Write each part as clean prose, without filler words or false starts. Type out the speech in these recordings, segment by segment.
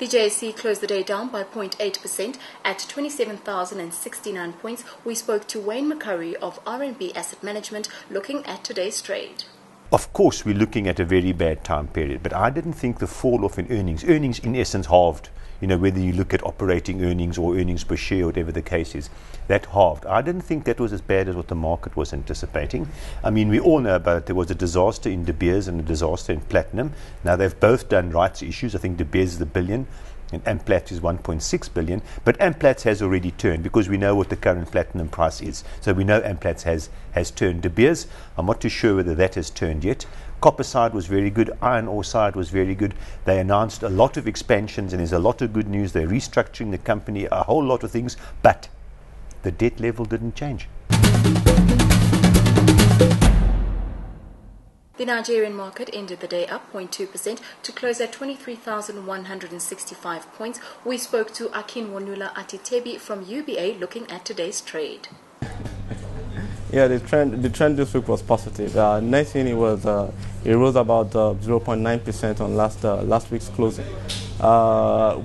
The JSE closed the day down by 0.8% at 27,069 points. We spoke to McCurrie of RNB Asset Management looking at today's trade. Of course, we're looking at a very bad time period, but I didn't think the fall off in earnings in essence halved. You know, whether you look at operating earnings or earnings per share, whatever the case is, that halved. I didn't think that was as bad as what the market was anticipating. I mean, we all know about it. There was a disaster in De Beers and a disaster in Platinum. Now, they've both done rights issues. I think De Beers is $1 billion and Amplats is 1.6 billion. But Amplats has already turned because we know what the current platinum price is. So we know Amplats has turned. De Beers, I'm not too sure whether that has turned yet. Copper side was very good. Iron ore side was very good. They announced a lot of expansions and there's a lot of good news. They're restructuring the company, a whole lot of things, but the debt level didn't change. The Nigerian market ended the day up 0.2% to close at 23,165 points. We spoke to Akinwonuola Atitebi from UBA looking at today's trade. Yeah, the trend this week was positive. Next thing it rose about 0.9% on last week's closing.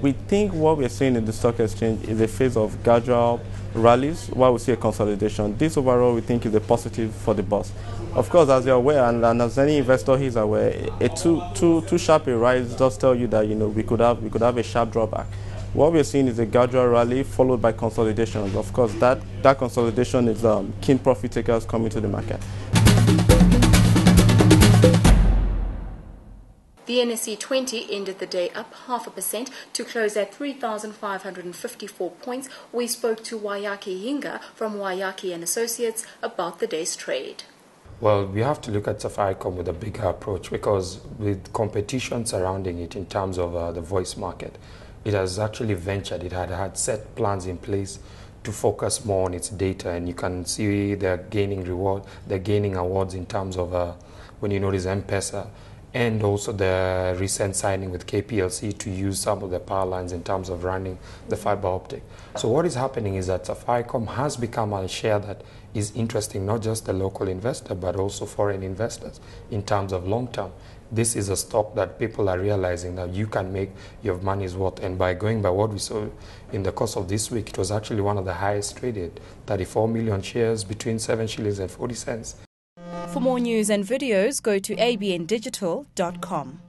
We think what we're seeing in the stock exchange is a phase of gradual rallies while we see a consolidation. This overall we think is a positive for the bourse. Of course, as you're aware, and as any investor is aware, a too sharp a rise does tell you that we could have a sharp drawback. What we're seeing is a gradual rally followed by consolidation. Of course, that consolidation is keen profit takers coming to the market. The NSE 20 ended the day up 0.5% to close at 3,554 points. We spoke to Waiyaki Hinga from Waiyaki and Associates about the day's trade. Well, we have to look at Safaricom with a bigger approach because with competition surrounding it in terms of the voice market, it has actually ventured. It had set plans in place to focus more on its data, and you can see they're gaining awards in terms of when you notice M-Pesa, and also the recent signing with KPLC to use some of the power lines in terms of running the fiber optic. So what is happening is that Safaricom has become a share that is interesting not just the local investor but also foreign investors in terms of long term. This is a stock that people are realizing that you can make your money's worth, and by going by what we saw in the course of this week, it was actually one of the highest traded, 34 million shares between 7 shillings and 40 cents. For more news and videos, go to abndigital.com.